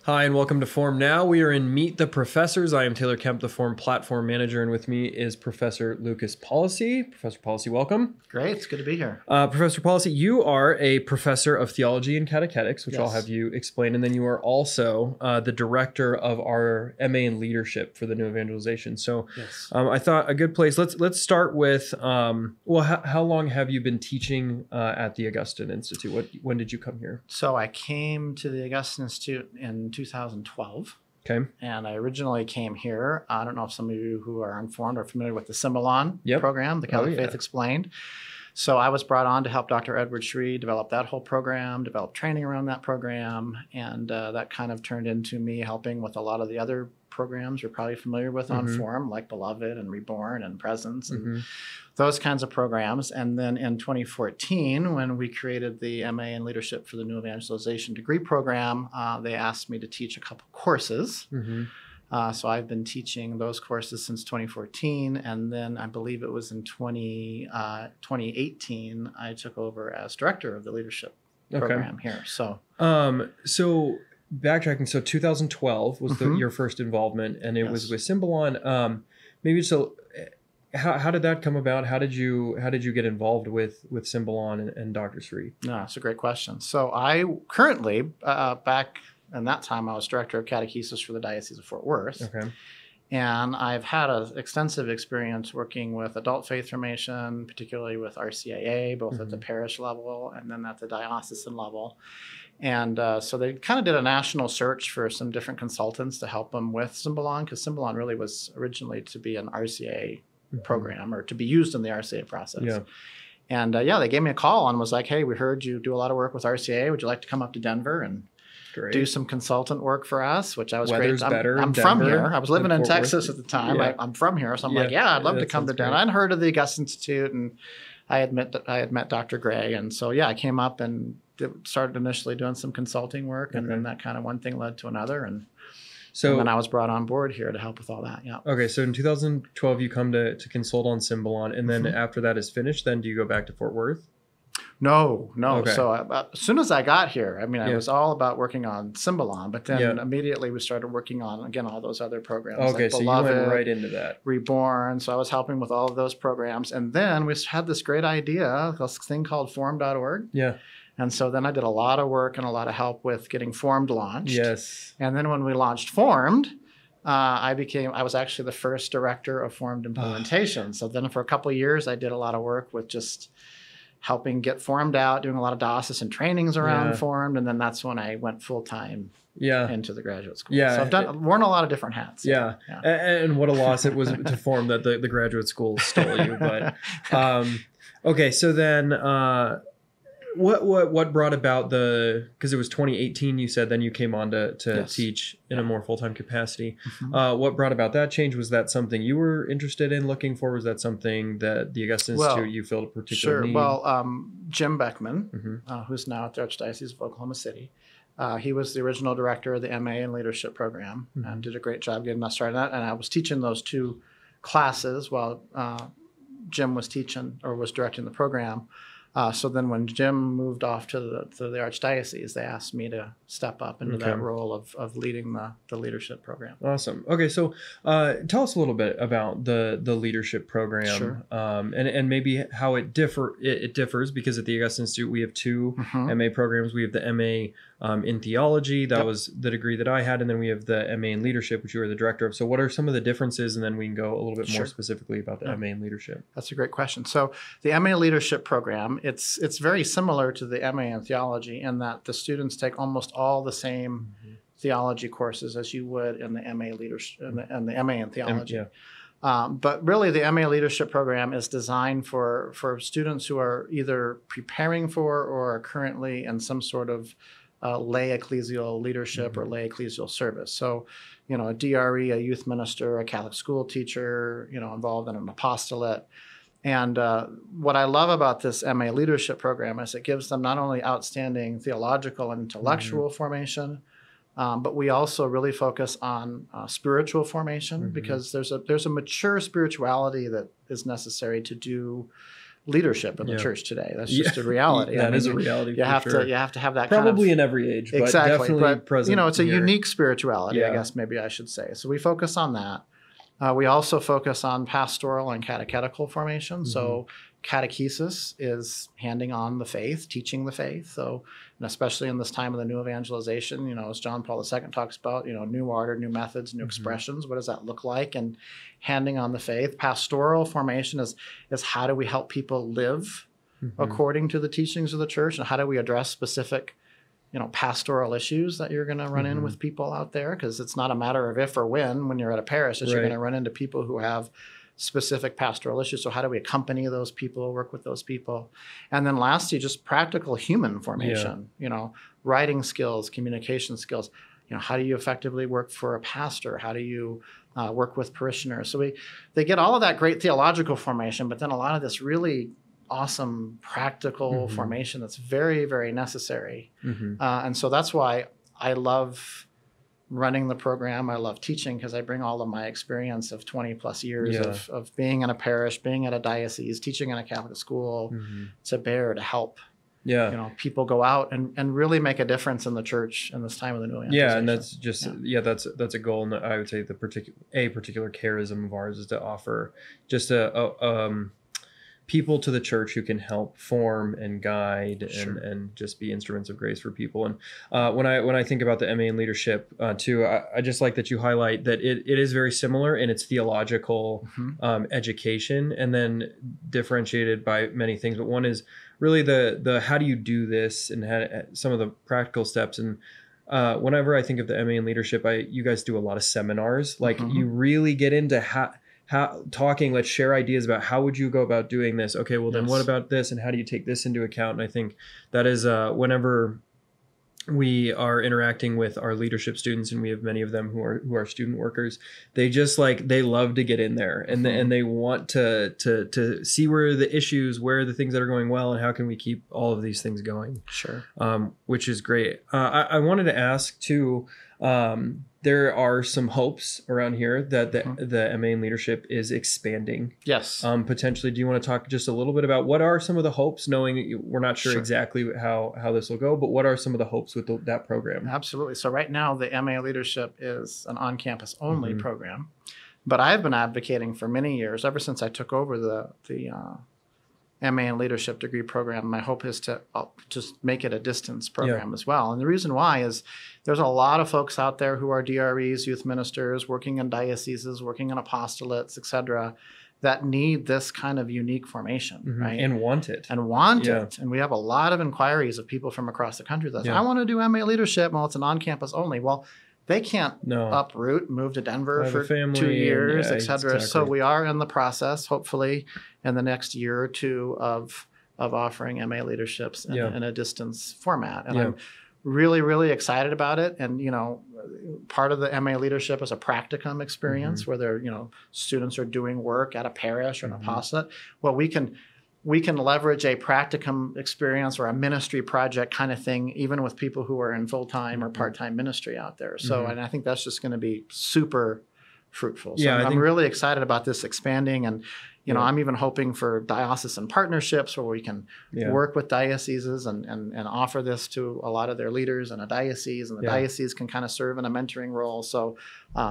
Hi, and welcome to Form Now. We are in Meet the Professors. I am Taylor Kemp, the Form Platform Manager, and with me is Professor Lucas Pollice. Professor Pollice, welcome. Great, it's good to be here. Professor Pollice, you are a professor of theology and catechetics, which I'll have you explain, and then you are also the director of our MA in leadership for the New Evangelization. So I thought a good place, let's start with, how long have you been teaching at the Augustine Institute? When did you come here? So I came to the Augustine Institute in 2012. Okay. And I originally came here. I don't know if some of you who are informed are familiar with the Symbolon program, the Catholic Faith Explained. So I was brought on to help Dr. Edward Shree develop that whole program, develop training around that program, and that kind of turned into me helping with a lot of the other programs you're probably familiar with on Form, like Beloved and Reborn and Presence and those kinds of programs. And then in 2014, when we created the MA in Leadership for the New Evangelization degree program, they asked me to teach a couple courses. So I've been teaching those courses since 2014, and then I believe it was in 2018 I took over as director of the leadership program here. So, backtracking, so 2012 was your first involvement, and it was with Symbolon. Maybe so. How did that come about? How did you get involved with Symbolon and Dr. Shree? No, that's a great question. So I currently back. And that time I was director of catechesis for the Diocese of Fort Worth. And I've had an extensive experience working with adult faith formation, particularly with RCIA, both at the parish level and then at the diocesan level. And so they kind of did a national search for some different consultants to help them with Symbolon, because Symbolon really was originally to be an RCA program or to be used in the RCA process. And they gave me a call and was like, hey, we heard you do a lot of work with RCA. Would you like to come up to Denver and do some consultant work for us, which I was Weather's great. Better I'm from here. I was living in Texas at the time. I'm from here. So I'm like, I'd love to come to Denver. I'd heard of the Augustine Institute, and I had met Dr. Gray. And so, I came up and started initially doing some consulting work. And then that kind of one thing led to another. And then I was brought on board here to help with all that. Okay. So in 2012, you come to consult on Symbolon. And then after that is finished, then do you go back to Fort Worth? No. Okay. So as soon as I got here, I was all about working on Symbolon, but then immediately we started working on, again, all those other programs. Okay, like so Beloved, you went right into that. Reborn. So I was helping with all of those programs. And then we had this great idea, this thing called form.org. And so then I did a lot of work and a lot of help with getting Formed launched. And then when we launched Formed, I was actually the first director of Formed implementation. So then for a couple of years, I did a lot of work with just helping get Formed out, doing a lot of diocesan trainings around Formed, and then that's when I went full-time into the graduate school. So I've worn a lot what a loss it was to Form that the graduate school stole you. But okay, so then what brought about because it was 2018 you said, then you came on to teach in a more full-time capacity. What brought about that change? Was that something you were interested in looking for? Was that something that the Augustine Institute you felt a particular need? Well, Jim Beckman, who's now at the Archdiocese of Oklahoma City, he was the original director of the MA in Leadership program and did a great job getting us started on that. And I was teaching those two classes while Jim was teaching or was directing the program. So then when Jim moved off to the Archdiocese, they asked me to step up into that role of leading the leadership program. Awesome. Okay, so tell us a little bit about the leadership program and maybe how it differs, because at the Augustine Institute we have two MA programs. We have the MA in Theology, that was the degree that I had, and then we have the MA in Leadership, which you are the director of. So what are some of the differences, and then we can go a little bit more specifically about the MA in Leadership. That's a great question. So the MA Leadership program, it's very similar to the MA in Theology in that the students take almost all the same theology courses as you would in the MA Leadership and the MA in Theology. But really, the MA Leadership program is designed for students who are either preparing for or are currently in some sort of lay ecclesial leadership or lay ecclesial service. So, a DRE, a youth minister, a Catholic school teacher, involved in an apostolate. And what I love about this MA Leadership program is it gives them not only outstanding theological and intellectual formation, but we also really focus on spiritual formation because there's a mature spirituality that is necessary to do leadership in the church today. That's just a reality. That is a reality. You have to have that probably kind of, in every age, but exactly, definitely present. It's a here. unique spirituality, I guess maybe I should say. So we focus on that. We also focus on pastoral and catechetical formation. So catechesis is handing on the faith, teaching the faith. So, and especially in this time of the new evangelization, as John Paul II talks about, new order, new methods, new expressions. What does that look like? And handing on the faith. Pastoral formation is how do we help people live according to the teachings of the church, and how do we address specific pastoral issues that you're going to run in with people out there, because it's not a matter of if or when you're at a parish, you're going to run into people who have specific pastoral issues. So how do we accompany those people, work with those people? And then lastly, just practical human formation, writing skills, communication skills. How do you effectively work for a pastor? How do you work with parishioners? So they get all of that great theological formation, but then a lot of this really awesome practical formation that's very, very necessary. And so that's why I love running the program. I love teaching, because I bring all of my experience of 20 plus years of being in a parish, being at a diocese, teaching in a Catholic school to bear to help people go out and really make a difference in the church in this time of the new evangelization. And that's just that's a goal. And I would say the particular charism of ours is to offer just people to the church who can help form and guide and just be instruments of grace for people. And when I think about the MA in leadership too, I just like that you highlight that it is very similar in its theological education, and then differentiated by many things. But one is really the how do you do this, and some of the practical steps. And whenever I think of the MA in leadership, you guys do a lot of seminars. Like you really get into how talking, let's share ideas about how would you go about doing this? Okay, well then what about this, and how do you take this into account? And I think that is whenever we are interacting with our leadership students, and we have many of them who are student workers, they just they love to get in there, and and they want to see where the things that are going well, and how can we keep all of these things going. Which is great. I wanted to ask too, there are some hopes around here that the MA in leadership is expanding. Potentially, do you want to talk just a little bit about what are some of the hopes, knowing we're not sure exactly how this will go, but what are some of the hopes with that program? Absolutely. So right now, the MA leadership is an on-campus only program, but I've been advocating for many years, ever since I took over the MA in leadership degree program. My hope is to just make it a distance program as well. And the reason why is there's a lot of folks out there who are DREs, youth ministers, working in dioceses, working in apostolates, et cetera, that need this kind of unique formation, right? And want it. And we have a lot of inquiries of people from across the country that say, I want to do MA leadership. Well, it's an on-campus only. Well, they can't uproot, move to Denver for 2 years, et cetera. Exactly. So we are in the process, hopefully, in the next year or two of offering MA leaderships in a distance format. And I'm really, really excited about it. And, part of the MA leadership is a practicum experience where they're, students are doing work at a parish or an apostolate. Well, we can leverage a practicum experience or a ministry project kind of thing, even with people who are in full-time or part-time ministry out there. So, and I think that's just going to be super fruitful. So I'm really excited about this expanding. And, I'm even hoping for diocesan partnerships where we can work with dioceses and offer this to a lot of their leaders in a diocese, and the diocese can kind of serve in a mentoring role. So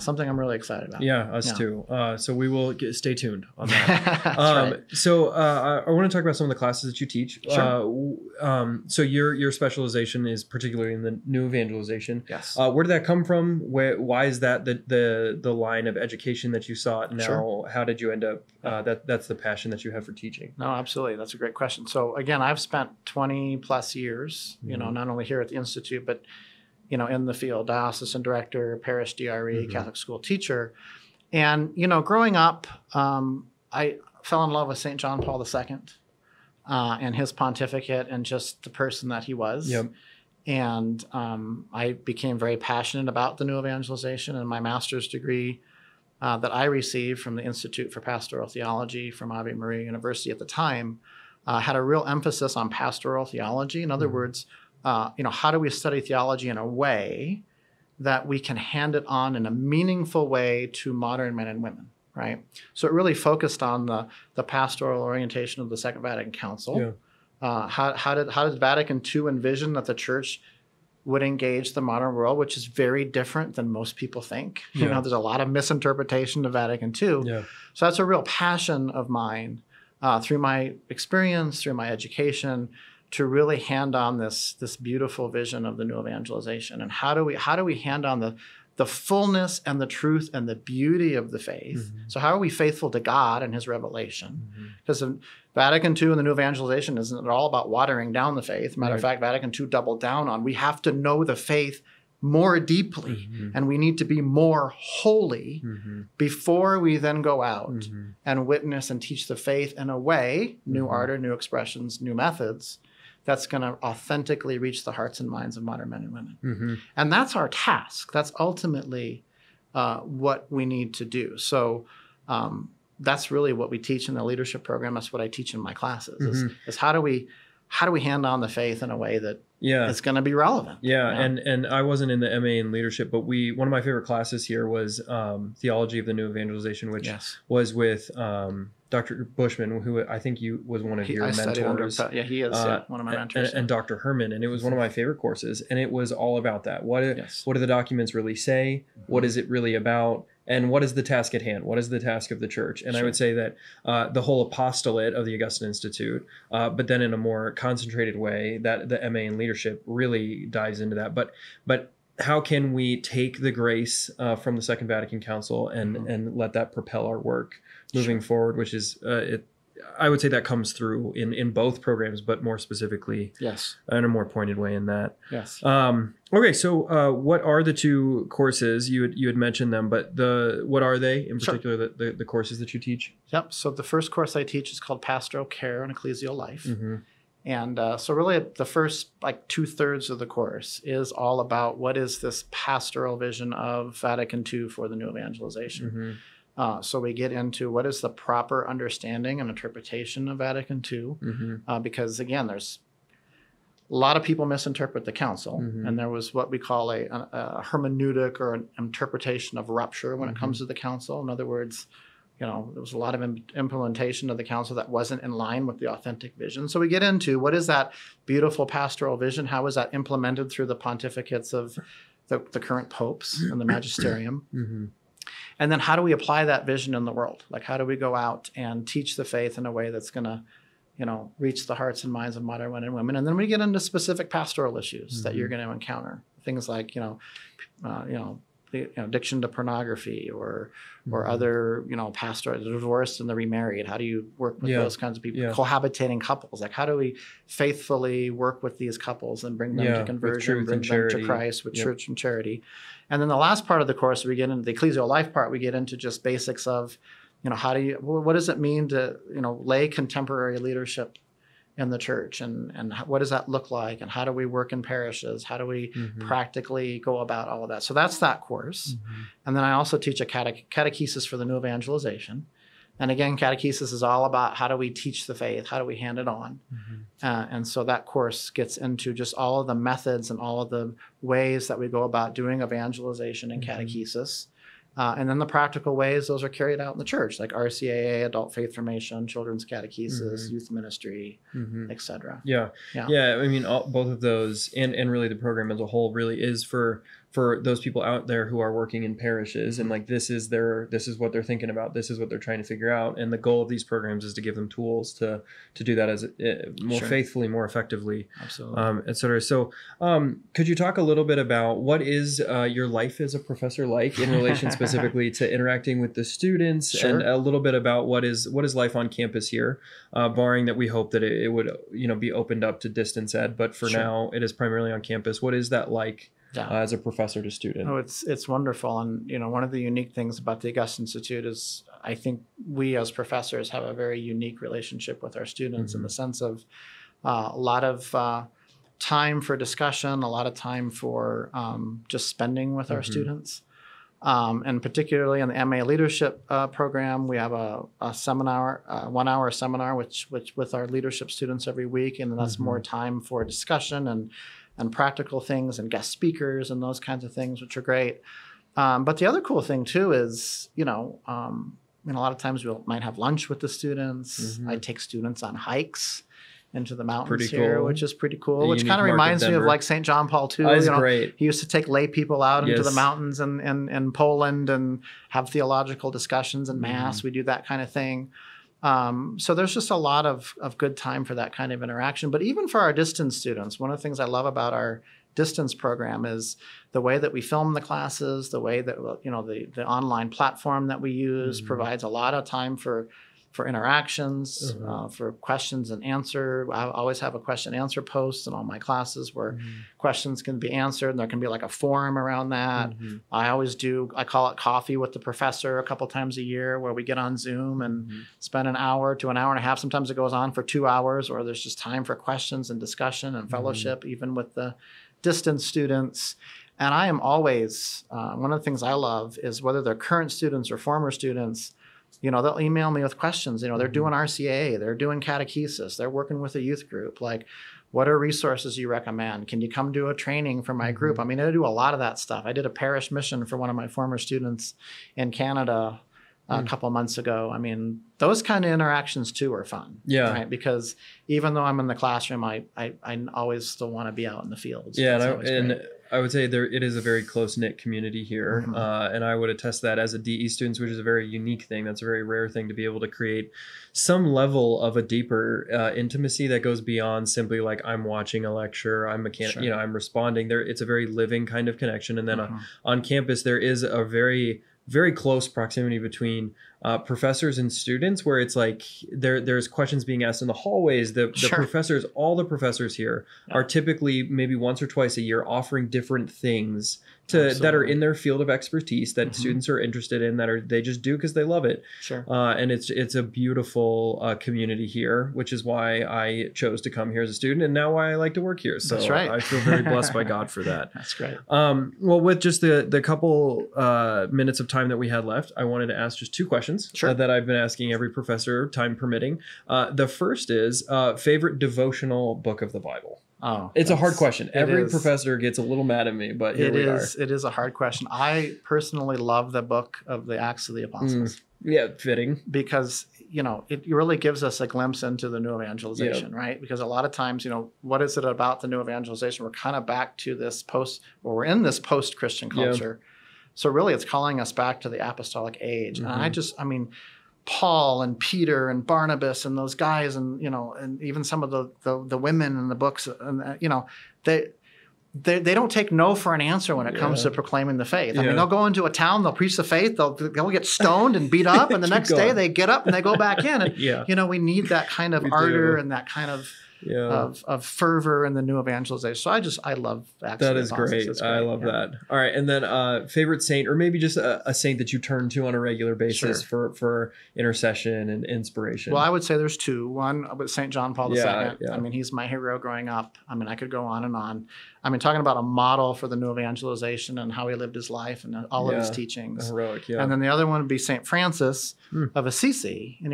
something I'm really excited about. Us too. So we will stay tuned on that. So I want to talk about some of the classes that you teach. So your specialization is particularly in the new evangelization. Where did that come from? Why is that the line of education that you sought now? How did you end up that's the passion that you have for teaching? No, absolutely. That's a great question. So again, I've spent 20 plus years, not only here at the Institute, but in the field, diocesan director, parish DRE, Catholic school teacher. And, growing up, I fell in love with St. John Paul II and his pontificate and just the person that he was. And I became very passionate about the new evangelization, and my master's degree that I received from the Institute for Pastoral Theology from Ave Maria University at the time had a real emphasis on pastoral theology. In other words, how do we study theology in a way that we can hand it on in a meaningful way to modern men and women, right? So it really focused on the pastoral orientation of the Second Vatican Council. Yeah. How did Vatican II envision that the church would engage the modern world, which is very different than most people think. You know, there's a lot of misinterpretation of Vatican II. Yeah. So that's a real passion of mine through my experience, through my education, to really hand on this beautiful vision of the new evangelization. And how do we hand on the fullness and the truth and the beauty of the faith? So how are we faithful to God and his revelation? Because Vatican II and the new evangelization isn't at all about watering down the faith. Matter of fact, Vatican II doubled down on we have to know the faith more deeply and we need to be more holy before we then go out and witness and teach the faith in a way, new ardor, new expressions, new methods, that's going to authentically reach the hearts and minds of modern men and women. And that's our task. That's ultimately what we need to do. So that's really what we teach in the leadership program. That's what I teach in my classes is how do we hand on the faith in a way that is going to be relevant. And I wasn't in the MA in leadership, but one of my favorite classes here was Theology of the New Evangelization, which was with Dr. Bushman, who I think was one of your mentors. He is one of my mentors. And Dr. Herman, and it was one of my favorite courses, and it was all about that. What do the documents really say? What is it really about? And what is the task at hand? What is the task of the church? And I would say that the whole apostolate of the Augustine Institute, but then in a more concentrated way, that the MA in leadership really dives into that. But how can we take the grace from the Second Vatican Council and let that propel our work moving forward, which is I would say that comes through in both programs, but more specifically, in a more pointed way in that. Okay, so what are the two courses? You had mentioned them, but what are they in particular? The courses that you teach? So the first course I teach is called Pastoral Care and Ecclesial Life, and so really the first 2/3 of the course is all about what is this pastoral vision of Vatican II for the new evangelization. So we get into what is the proper understanding and interpretation of Vatican II, because again, there's a lot of people misinterpret the council, and there was what we call a hermeneutic or an interpretation of rupture when it comes to the council. In other words, there was a lot of implementation of the council that wasn't in line with the authentic vision. So we get into what is that beautiful pastoral vision? How is that implemented through the pontificates of the current popes and the magisterium? And then how do we apply that vision in the world? How do we go out and teach the faith in a way that's going to, reach the hearts and minds of modern men and women? And then we get into specific pastoral issues that you're going to encounter. Things like, addiction to pornography or other, pastoral, the divorced and the remarried. How do you work with those kinds of people? Cohabitating couples. How do we faithfully work with these couples and bring them to conversion, bring them to Christ with church and charity? And then the last part of the course, we get into the ecclesial life part. We get into just basics of, what does it mean to, lay contemporary leadership in the church, and what does that look like, and how do we work in parishes? How do we practically go about all of that? So that's that course. And then I also teach a catechesis for the new evangelization. And again, catechesis is all about how do we teach the faith? How do we hand it on? And so that course gets into just all of the methods and all of the ways that we go about doing evangelization and catechesis. And then the practical ways those are carried out in the church, like RCAA, adult faith formation, children's catechesis, youth ministry, etc. I mean, both of those and really the program as a whole really is for those people out there who are working in parishes and this is what they're thinking about. This is what they're trying to figure out. And the goal of these programs is to give them tools to do that as more faithfully, more effectively, et cetera. So could you talk a little bit about what is your life as a professor like in relation specifically to interacting with the students and a little bit about what is life on campus here, barring that we hope that it would, be opened up to distance ed, but for now it is primarily on campus. What is that like? As a professor to student? Oh, it's wonderful. And, one of the unique things about the Augustine Institute is I think we as professors have a very unique relationship with our students in the sense of a lot of time for discussion, a lot of time for just spending with our students. And particularly in the MA leadership program, we have a seminar, 1 hour seminar, which with our leadership students every week. And that's more time for discussion and practical things and guest speakers and those kinds of things, which are great. But the other cool thing too is, a lot of times we might have lunch with the students. I take students on hikes into the mountains here, which is pretty cool. Which kind of reminds me of like St. John Paul II. Great. He used to take lay people out into the mountains in Poland and have theological discussions and mass. We do that kind of thing. So there's just a lot of good time for that kind of interaction. But even for our distance students, one of the things I love about our distance program is the way that we film the classes, the way that the online platform that we use provides a lot of time for interactions, for questions and answer. I always have a question and answer post in all my classes where questions can be answered, and there can be like a forum around that. I call it Coffee with the Professor a couple times a year, where we get on Zoom and spend an hour to an hour and a half. Sometimes it goes on for 2 hours, or there's just time for questions and discussion and fellowship, even with the distance students. And I am always, one of the things I love is whether they're current students or former students, they'll email me with questions. They're doing RCA, they're doing catechesis, they're working with a youth group. Like, what are resources you recommend? Can you come do a training for my group? I mean, I do a lot of that stuff. I did a parish mission for one of my former students in Canada a couple months ago. I mean, those kind of interactions too are fun. Yeah. Right? Because even though I'm in the classroom, I always still want to be out in the fields. Yeah. And I would say it is a very close-knit community here. And I would attest that as a DE student, which is a very unique thing. That's a very rare thing to be able to create some level of a deeper intimacy that goes beyond simply like I'm watching a lecture, I'm I'm responding there. It's a very living kind of connection. And then on campus, there is a very, very close proximity between professors and students, where it's like there's questions being asked in the hallways. The professors, all the professors here are typically maybe once or twice a year offering different things that are in their field of expertise that students are interested in, they just do because they love it. And it's a beautiful community here, which is why I chose to come here as a student, and now why I like to work here. So I feel very blessed by God for that. That's great. Well, with just the couple minutes of time that we had left, I wanted to ask just 2 questions that I've been asking every professor, time permitting. The first is favorite devotional book of the Bible. Oh, it's a hard question. Every professor gets a little mad at me, but here we are. It is a hard question. I personally love the book of the Acts of the Apostles. Yeah, fitting. Because, it really gives us a glimpse into the new evangelization, right? Because a lot of times, what is it about the new evangelization? We're kind of back to this we're in this post-Christian culture. So really it's calling us back to the apostolic age. And Paul and Peter and Barnabas and those guys and even some of the women in the books, and they don't take no for an answer when it comes to proclaiming the faith. I mean, they'll go into a town, they'll preach the faith, they'll get stoned and beat up, and the next day they get up and they go back in. And we need that kind of ardor and that kind of fervor in the new evangelization. So I love Acts. That is great. I love that. All right. And then favorite saint, or maybe just a saint that you turn to on a regular basis for intercession and inspiration. Well, I would say there's 2. One with St. John Paul II. I mean, he's my hero growing up. I mean, I could go on and on. I mean, talking about a model for the new evangelization and how he lived his life and all of his teachings. Heroic, And then the other one would be St. Francis of Assisi. And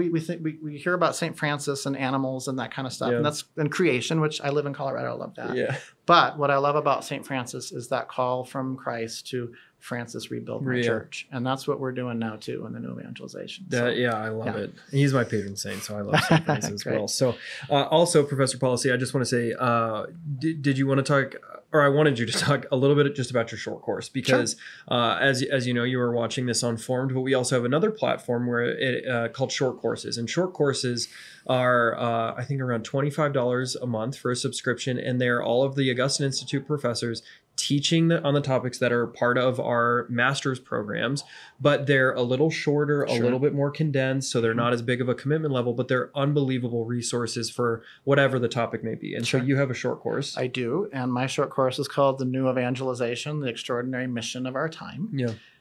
we hear about St. Francis and animals and that kind of stuff. And that's in creation, which I live in Colorado. I love that. But what I love about St. Francis is that call from Christ to Francis, rebuild my church. And that's what we're doing now too in the new evangelization. I love it. He's my patron saint, so I love St. Francis as well. So also, Professor Pollice, I just want to say, did you want to talk, or I wanted you to talk a little bit just about your short course, because as you know, you were watching this on Formed, but we also have another platform where it called Short Courses. And short courses are, I think, around $25 a month for a subscription, and they're all of the Augustine Institute professors teaching on the topics that are part of our master's programs, but they're a little shorter, a little bit more condensed, so they're not as big of a commitment level, but they're unbelievable resources for whatever the topic may be. And so you have a short course. I do, and my short course is called The New Evangelization, The Extraordinary Mission of Our Time.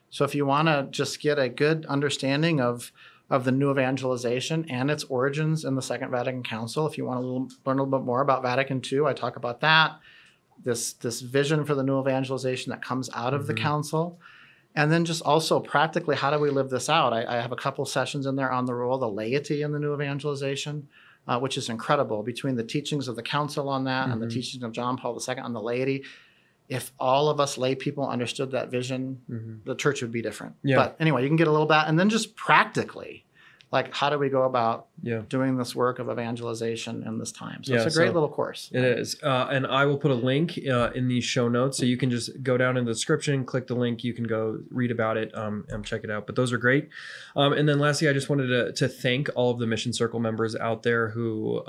So if you want to just get a good understanding of the new evangelization and its origins in the Second Vatican Council, if you want to learn a little bit more about Vatican II, I talk about that. This vision for the new evangelization that comes out of the council. And then just also practically, how do we live this out? I have a couple sessions in there on the role of the laity in the new evangelization, which is incredible, between the teachings of the council on that and the teachings of John Paul II on the laity. if all of us lay people understood that vision, the church would be different. Yeah. But anyway, you can get a little bit, and then just practically, like, how do we go about doing this work of evangelization in this time? So it's a great little course. It is. And I will put a link in the show notes. So you can just go down in the description, click the link. You can go read about it and check it out. But those are great. And then lastly, I just wanted to thank all of the Mission Circle members out there who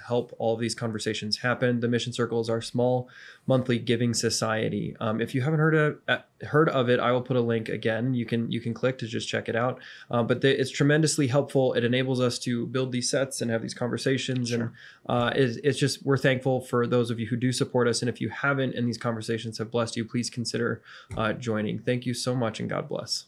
help all of these conversations happen. The Mission Circle is our small monthly giving society. If you haven't heard of it, I will put a link again. You can click to just check it out. But it's tremendously helpful. It enables us to build these sets and have these conversations. Sure. And it's just, we're thankful for those of you who do support us. And if you haven't and these conversations have blessed you, please consider joining. Thank you so much, and God bless.